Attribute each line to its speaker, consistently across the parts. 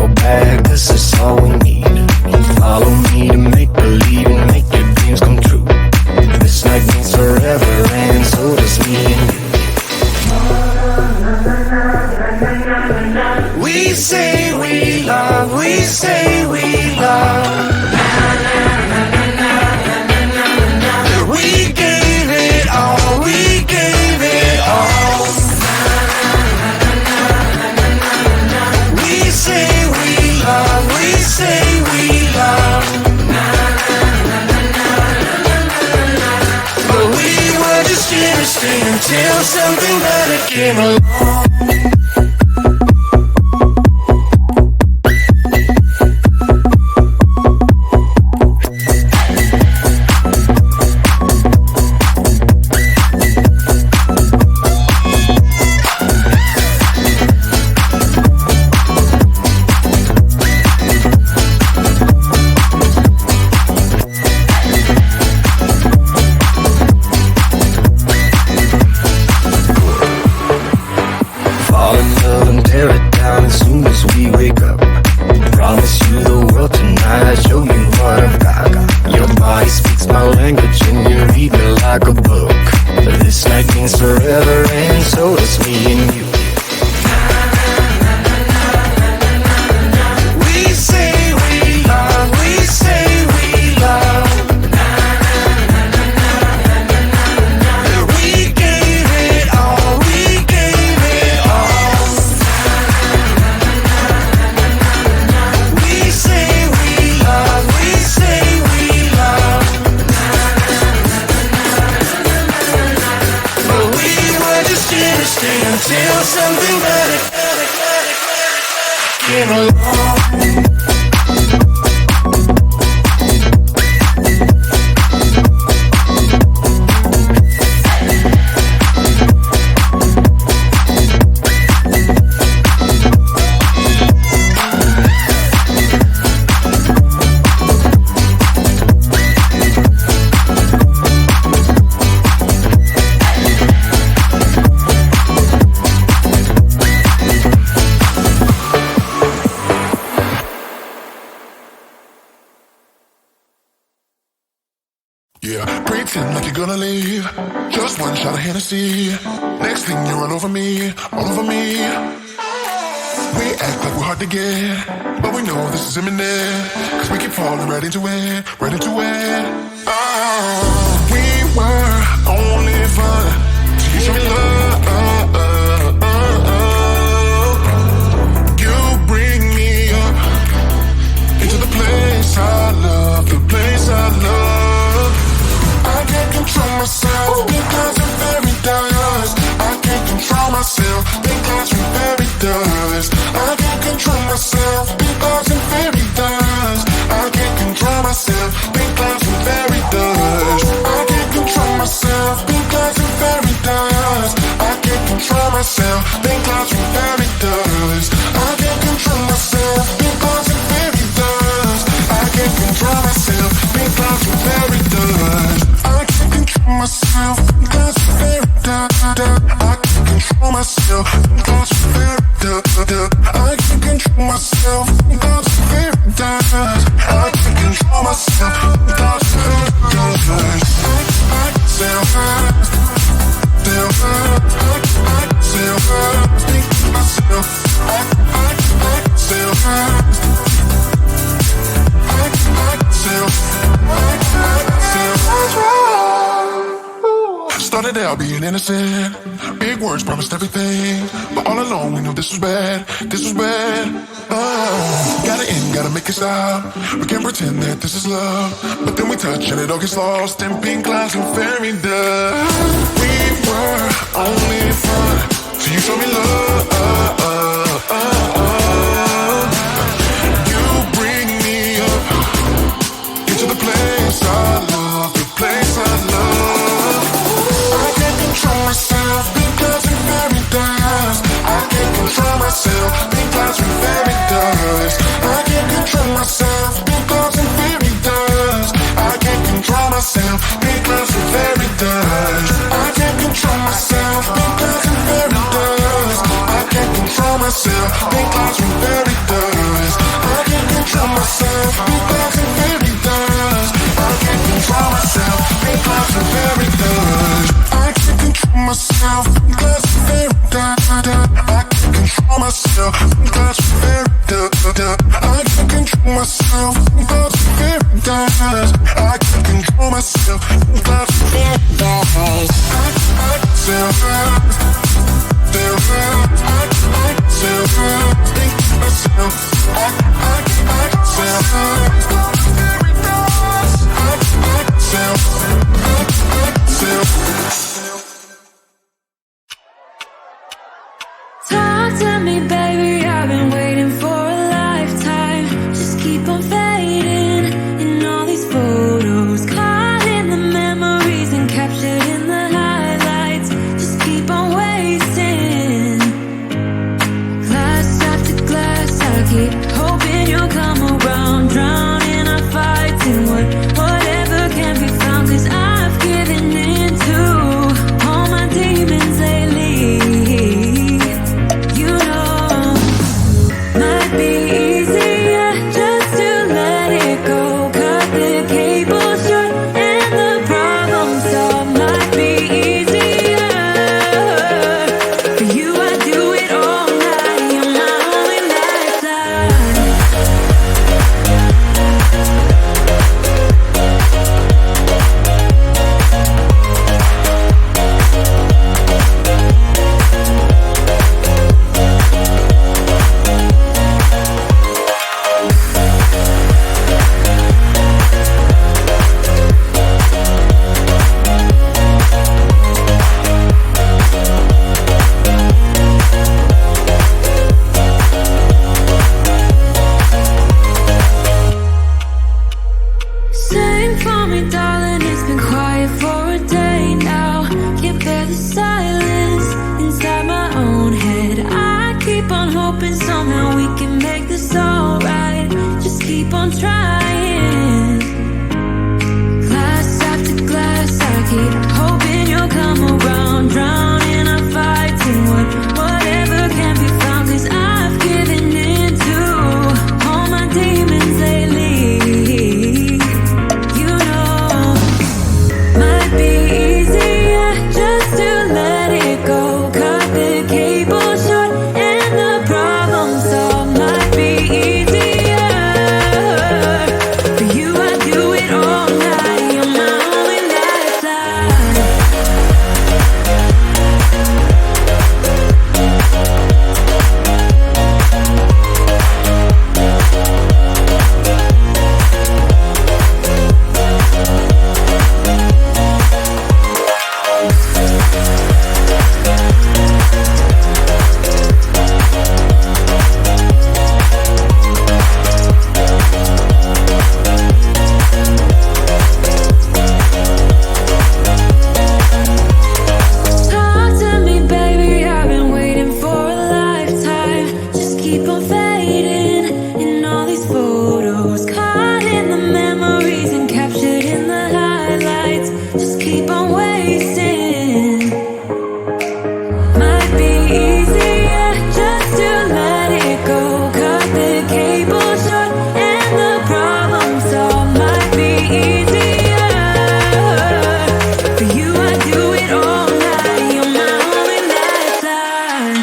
Speaker 1: go back, this is all we need. Follow me to make believe and make your dreams come true. This night means forever and so does me and you. We say we love, we say we love. We gave it all, we gave it all. We say we love, we say we love. But we were just chemistry until something better came along. Until something better came along.
Speaker 2: Pretend like you're gonna leave. Just one shot of Hennessy. Next thing you run over me, all over me. We act like we're hard to get, but we know this is imminent. Cause we keep falling right into it, right into it. Oh, we were only fun till you show me love. You bring me up into the place I love, the place I love. I can't control myself because I'm very dust. I can't control myself because I'm very dust. I can't control myself because I'm very dust. I can't control myself because I'm very dust. I can't control myself because I'm very dust. I can't control myself because I'm very dust. I can't control myself because I'm very dust. I can't control myself because I'm very dust. Myself because I'm very I can't control myself because I'm very I can't control myself because I'm very I can't control myself because I'm very I speak myself. Started out being innocent. Big words promised everything, but all along we knew this was bad. This was bad. Gotta end, gotta make it stop. We can't pretend that this is love, but then we touch and it all gets lost in pink clouds and fairy dust. We were only fun till you show me love. You bring me up into the place I love, the place I love. I can't control myself because I'm very dust. I can't control myself because I'm very dust. I can't control myself because I'm very dust. I can't control myself because I'm very dust. I can't control myself because I'm very dust. I can't control myself because I'm very dust. myself. That's very I can't control myself. That's very I can't control myself. That's very I can't control myself. That's very
Speaker 3: Talk to me, baby, I've been waiting for a lifetime. Just keep on fading in all these photos, caught in the memories and captured in the highlights. Just keep on wasting. Glass after glass, I keep hoping you'll come around. Drowning our fights in whatever can be found. 'Cause I've given in to all my demons lately. You know, might be easier just to let it go. Cut the cable short and the problem solved. Might be easier for you. I do it all night. You're my only lifeline. Sing for me, darling, it's been quiet for a day now. Can't bear the silence inside my own head. I keep on hoping somehow we can make this alright. Just keep on trying. Glass after glass, I keep hoping you'll come around. Drowning our fights in whatever can be found. 'Cause I've given in to all my demons lately. You know, might be easier just to let it go. Cut the cable short and the problem solved. Might be easier for you. I do it all night. You're my only lifeline. Talk to me, baby, I've been waiting for a lifetime. Just keep on fading in all these photos, caught in the memories and captured in the highlights. Just keep on wasting. Might be easier just to let it go. Cut the cable short and the problem solved. Might be easier for you. I do it all night. You're my only lifeline.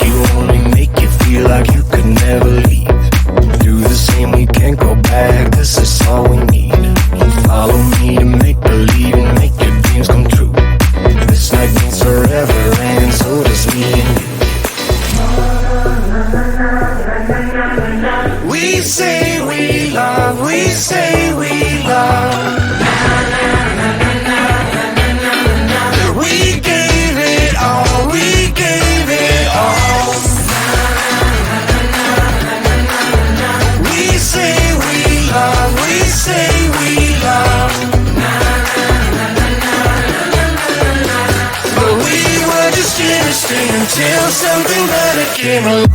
Speaker 1: You only make you feel like you could never leave. Do the same, we can't go back, 'cause it's all we need. Follow me to make believe and make your dreams come true. This night means forever, and so does me and you. We say we love, we say we love. something better came along.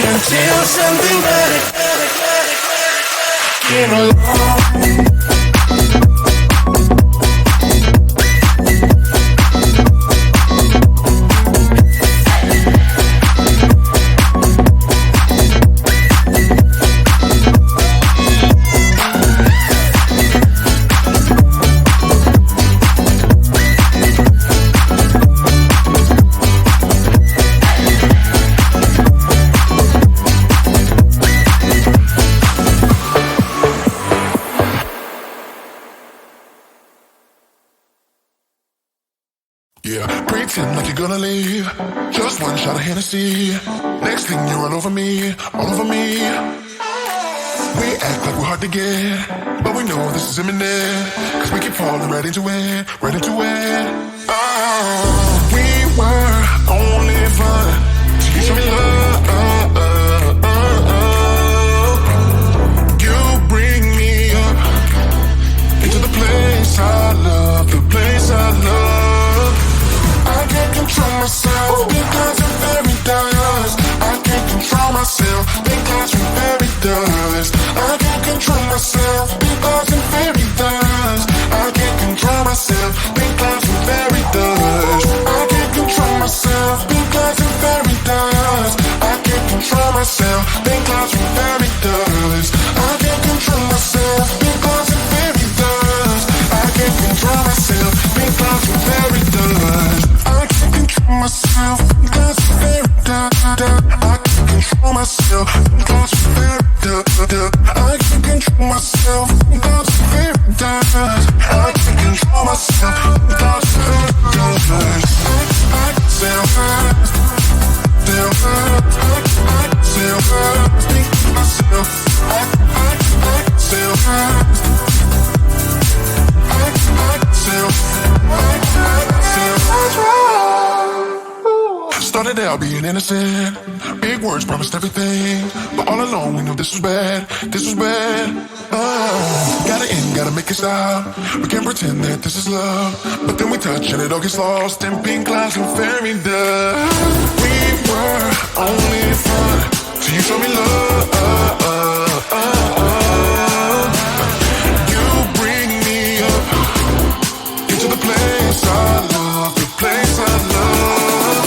Speaker 1: Until something better came along.
Speaker 2: Yeah, pretend like you're gonna leave. Just one shot of Hennessy. Next thing you're all over me, all over me. We act like we're hard to get, but we know this is imminent. Cause we keep falling right into it, right into it. Oh, we were only fun till you show me love. You bring me up into the place I love, the place I love. I can't control myself because I'm very dust. I can't control myself because I'm very dust. I can't control myself because I'm very dust. I can't control myself because I'm very dust. I can't control myself because I'm very dust. I can't control myself because I'm very dust. I can't control myself because I'm very dust. I can't control myself because I'm very dust. I can't control myself because I'm very dust. I can't control myself because I'm very dust. I can't control myself because I'm very dust. I can't control myself because I'm very dust. I can sell fast, sell fast. I can sell fast, think to myself. I can sell fast. I can sell fast. Started out being innocent. Big words promised everything, but all along we knew this was bad. This was bad. Gotta end, gotta make it stop. We can't pretend that this is love, but then we touch and it all gets lost in pink clouds and fairy dust. We were only fun till you showed me love. You bring me up into the place I love, the place I love.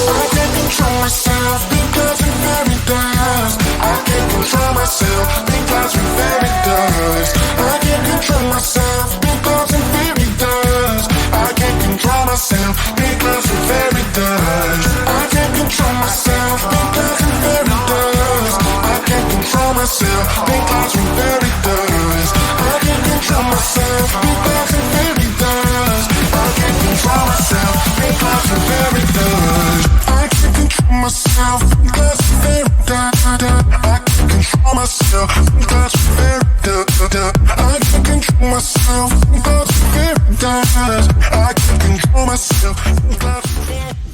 Speaker 2: I can't control myself because I'm very dust. I can't control myself because I'm very dust. I can't control myself because I'm very dust. I can't control myself because I'm very dust. I can't control myself because I'm very dust. I can't control myself because I'm very dust. I can't control myself because I'm very dust. I can't control myself because I'm very dust. I can't control myself because I'm very dust. I can't control myself because I'm very dust. I can't control myself because I'm very dust. I can't control myself because I'm very